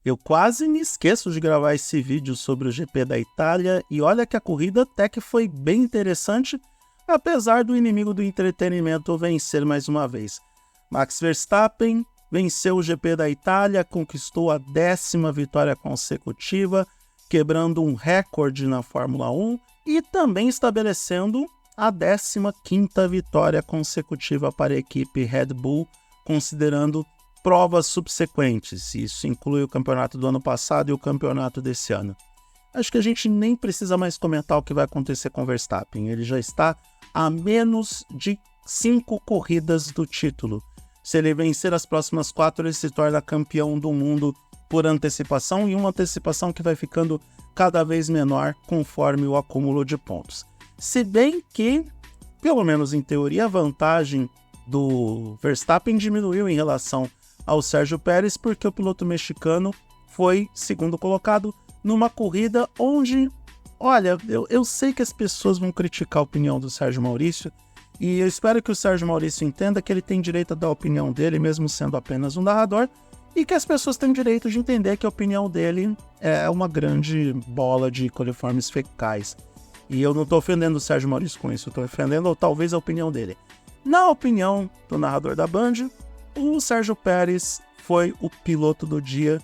Eu quase me esqueço de gravar esse vídeo sobre o GP da Itália e olha que a corrida até que foi bem interessante, apesar do inimigo do entretenimento vencer mais uma vez. Max Verstappen venceu o GP da Itália, conquistou a 10ª vitória consecutiva, quebrando um recorde na Fórmula 1 e também estabelecendo a 15ª vitória consecutiva para a equipe Red Bull, considerando provas subsequentes. Isso inclui o campeonato do ano passado e o campeonato desse ano. Acho que a gente nem precisa mais comentar o que vai acontecer com o Verstappen. Ele já está a menos de 5 corridas do título. Se ele vencer as próximas 4, ele se torna campeão do mundo por antecipação, e uma antecipação que vai ficando cada vez menor conforme o acúmulo de pontos. Se bem que, pelo menos em teoria, a vantagem do Verstappen diminuiu em relação ao Sérgio Pérez, porque o piloto mexicano foi segundo colocado numa corrida onde, olha, eu sei que as pessoas vão criticar a opinião do Sérgio Maurício, e eu espero que o Sérgio Maurício entenda que ele tem direito a dar a opinião dele, mesmo sendo apenas um narrador, e que as pessoas têm direito de entender que a opinião dele é uma grande bola de coliformes fecais. E eu não estou ofendendo o Sérgio Maurício com isso, estou ofendendo ou talvez a opinião dele. Na opinião do narrador da Band, o Sérgio Pérez foi o piloto do dia,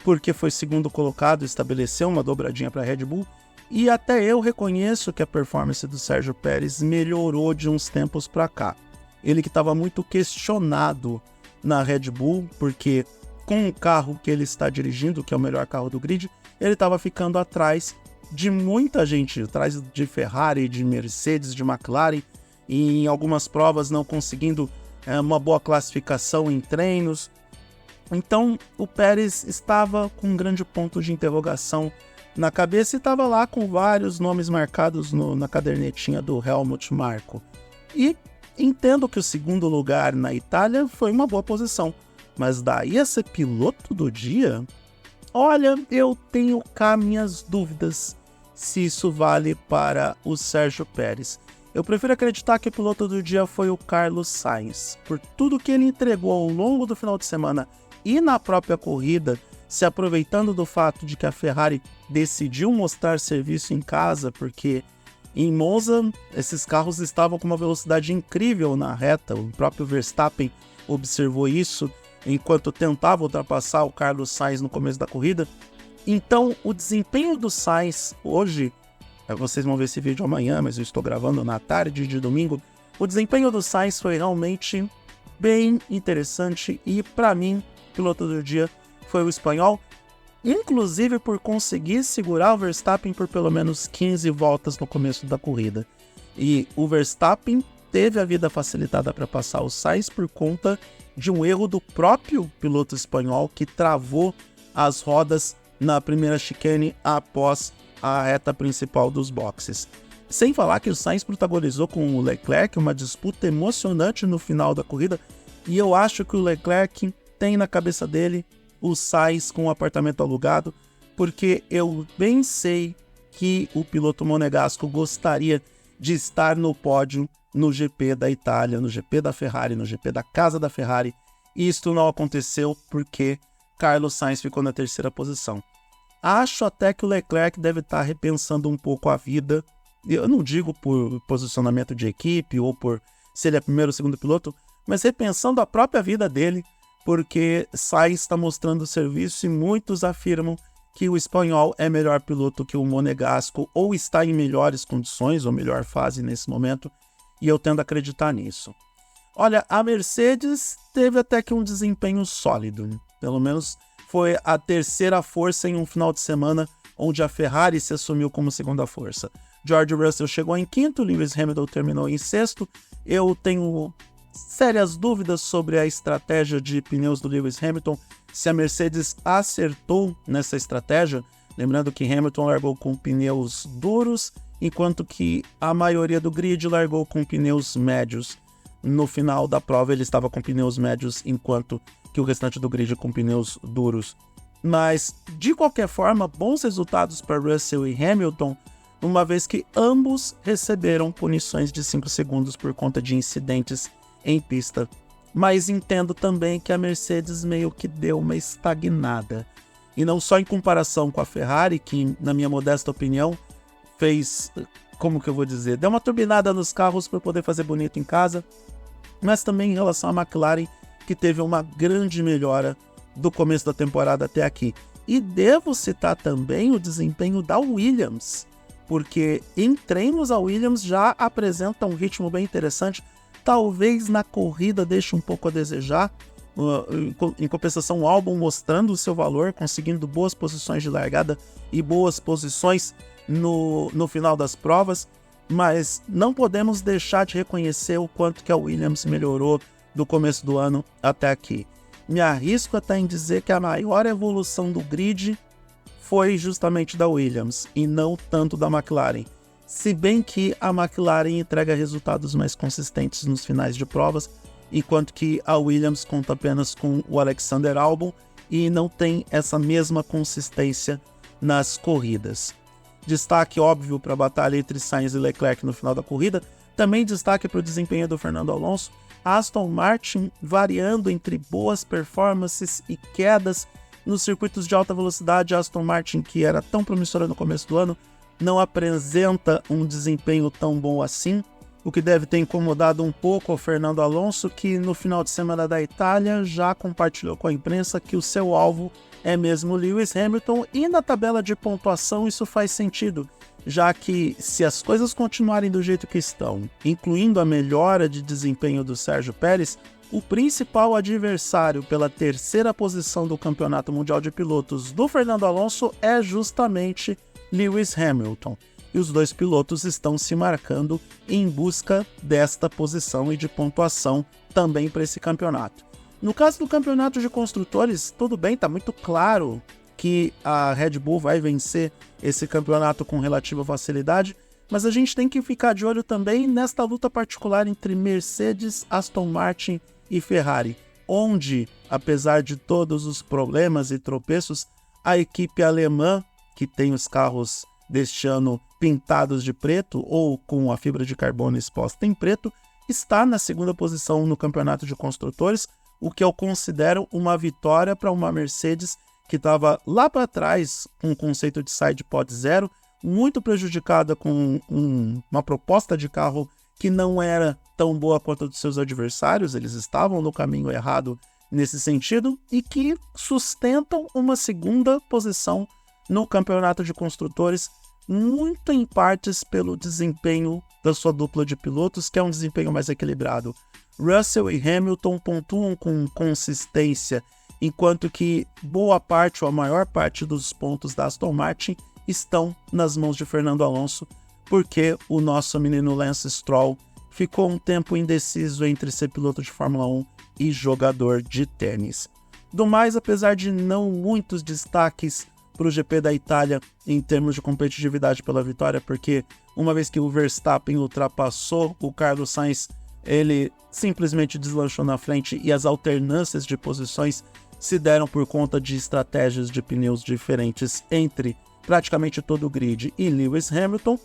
porque foi segundo colocado, estabeleceu uma dobradinha para a Red Bull, e até eu reconheço que a performance do Sérgio Pérez melhorou de uns tempos para cá. Ele que estava muito questionado na Red Bull, porque com o carro que ele está dirigindo, que é o melhor carro do grid, ele estava ficando atrás de muita gente, atrás de Ferrari, de Mercedes, de McLaren, e em algumas provas não conseguindo uma boa classificação em treinos. Então o Pérez estava com um grande ponto de interrogação na cabeça e estava lá com vários nomes marcados na cadernetinha do Helmut Marko. E entendo que o segundo lugar na Itália foi uma boa posição, mas daí a ser piloto do dia, olha, eu tenho cá minhas dúvidas se isso vale para o Sérgio Pérez. Eu prefiro acreditar que o piloto do dia foi o Carlos Sainz, por tudo que ele entregou ao longo do final de semana e na própria corrida, se aproveitando do fato de que a Ferrari decidiu mostrar serviço em casa, porque em Monza esses carros estavam com uma velocidade incrível na reta, o próprio Verstappen observou isso enquanto tentava ultrapassar o Carlos Sainz no começo da corrida. Então o desempenho do Sainz hoje, vocês vão ver esse vídeo amanhã, mas eu estou gravando na tarde de domingo, o desempenho do Sainz foi realmente bem interessante e para mim, o piloto do dia foi o espanhol, inclusive por conseguir segurar o Verstappen por pelo menos 15 voltas no começo da corrida. E o Verstappen teve a vida facilitada para passar o Sainz por conta de um erro do próprio piloto espanhol que travou as rodas na primeira chicane após a reta principal dos boxes. Sem falar que o Sainz protagonizou com o Leclerc uma disputa emocionante no final da corrida, e eu acho que o Leclerc tem na cabeça dele o Sainz com o apartamento alugado, porque eu bem sei que o piloto monegasco gostaria de estar no pódio no GP da Itália, no GP da Ferrari, no GP da casa da Ferrari, e isto não aconteceu porque Carlos Sainz ficou na 3ª posição. Acho até que o Leclerc deve estar repensando um pouco a vida, eu não digo por posicionamento de equipe ou por se ele é primeiro ou segundo piloto, mas repensando a própria vida dele, porque Sainz está mostrando serviço e muitos afirmam que o espanhol é melhor piloto que o monegasco ou está em melhores condições ou melhor fase nesse momento, e eu tendo a acreditar nisso. Olha, a Mercedes teve até que um desempenho sólido, pelo menos foi a 3ª força em um final de semana onde a Ferrari se assumiu como segunda força. George Russell chegou em 5º, Lewis Hamilton terminou em 6º. Eu tenho sérias dúvidas sobre a estratégia de pneus do Lewis Hamilton, se a Mercedes acertou nessa estratégia, lembrando que Hamilton largou com pneus duros, enquanto que a maioria do grid largou com pneus médios. No final da prova ele estava com pneus médios, enquanto que o restante do grid com pneus duros. Mas, de qualquer forma, bons resultados para Russell e Hamilton, uma vez que ambos receberam punições de 5 segundos por conta de incidentes em pista. Mas entendo também que a Mercedes meio que deu uma estagnada. e não só em comparação com a Ferrari, que, na minha modesta opinião, fez, como que eu vou dizer, deu uma turbinada nos carros para poder fazer bonito em casa, mas também em relação à McLaren, que teve uma grande melhora do começo da temporada até aqui. E devo citar também o desempenho da Williams, porque em treinos a Williams já apresenta um ritmo bem interessante, talvez na corrida deixe um pouco a desejar, em compensação o Albon mostrando o seu valor, conseguindo boas posições de largada e boas posições no final das provas, mas não podemos deixar de reconhecer o quanto que a Williams melhorou do começo do ano até aqui. Me arrisco até em dizer que a maior evolução do grid foi justamente da Williams e não tanto da McLaren. Se bem que a McLaren entrega resultados mais consistentes nos finais de provas, enquanto que a Williams conta apenas com o Alexander Albon e não tem essa mesma consistência nas corridas. Destaque óbvio para a batalha entre Sainz e Leclerc no final da corrida, também destaque para o desempenho do Fernando Alonso, a Aston Martin variando entre boas performances e quedas nos circuitos de alta velocidade. A Aston Martin, que era tão promissora no começo do ano, não apresenta um desempenho tão bom assim, o que deve ter incomodado um pouco o Fernando Alonso, que no final de semana da Itália já compartilhou com a imprensa que o seu alvo é mesmo Lewis Hamilton, e na tabela de pontuação isso faz sentido, já que se as coisas continuarem do jeito que estão, incluindo a melhora de desempenho do Sérgio Pérez, o principal adversário pela terceira posição do Campeonato Mundial de Pilotos do Fernando Alonso é justamente Lewis Hamilton. E os dois pilotos estão se marcando em busca desta posição e de pontuação também para esse campeonato. No caso do campeonato de construtores, tudo bem, está muito claro que a Red Bull vai vencer esse campeonato com relativa facilidade, mas a gente tem que ficar de olho também nesta luta particular entre Mercedes, Aston Martin e Ferrari, onde, apesar de todos os problemas e tropeços, a equipe alemã, que tem os carros deste ano pintados de preto ou com a fibra de carbono exposta em preto, está na segunda posição no campeonato de construtores, o que eu considero uma vitória para uma Mercedes que estava lá para trás com o conceito de side pod zero, muito prejudicada com uma proposta de carro que não era tão boa quanto a dos seus adversários, eles estavam no caminho errado nesse sentido, e que sustentam uma segunda posição no campeonato de construtores, muito em partes pelo desempenho da sua dupla de pilotos, que é um desempenho mais equilibrado. Russell e Hamilton pontuam com consistência, enquanto que boa parte ou a maior parte dos pontos da Aston Martin estão nas mãos de Fernando Alonso, porque o nosso menino Lance Stroll ficou um tempo indeciso entre ser piloto de Fórmula 1 e jogador de tênis. Do mais, apesar de não muitos destaques para o GP da Itália em termos de competitividade pela vitória, porque uma vez que o Verstappen ultrapassou o Carlos Sainz, ele simplesmente deslanchou na frente e as alternâncias de posições se deram por conta de estratégias de pneus diferentes entre praticamente todo o grid e Lewis Hamilton.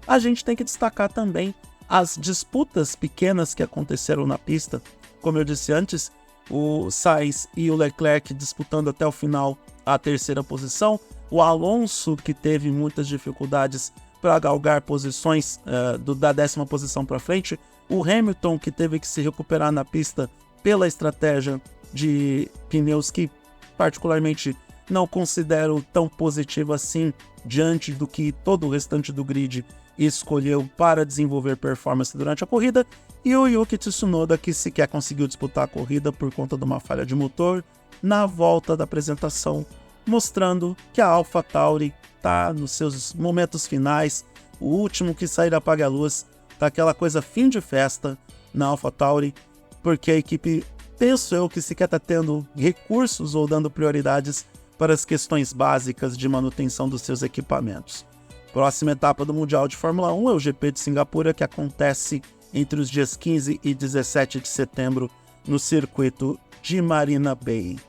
A gente tem que destacar também as disputas pequenas que aconteceram na pista. Como eu disse antes, o Sainz e o Leclerc disputando até o final a terceira posição, o Alonso, que teve muitas dificuldades para galgar posições da 10ª posição para frente, o Hamilton, que teve que se recuperar na pista pela estratégia de pneus que particularmente não considero tão positiva assim diante do que todo o restante do grid escolheu para desenvolver performance durante a corrida, e o Yuki Tsunoda, que sequer conseguiu disputar a corrida por conta de uma falha de motor na volta da apresentação, mostrando que a AlphaTauri está nos seus momentos finais, o último que sair apaga a luz, tá aquela coisa fim de festa na AlphaTauri, porque a equipe, penso eu, que sequer está tendo recursos ou dando prioridades para as questões básicas de manutenção dos seus equipamentos. Próxima etapa do Mundial de Fórmula 1 é o GP de Singapura, que acontece entre os dias 15 e 17 de setembro no circuito de Marina Bay.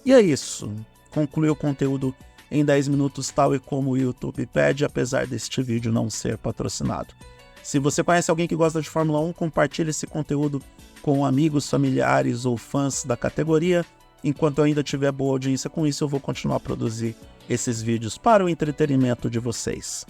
E é isso. Concluí o conteúdo em 10 minutos, tal e como o YouTube pede, apesar deste vídeo não ser patrocinado. Se você conhece alguém que gosta de Fórmula 1, compartilhe esse conteúdo com amigos, familiares ou fãs da categoria. enquanto eu ainda tiver boa audiência com isso, eu vou continuar a produzir esses vídeos para o entretenimento de vocês.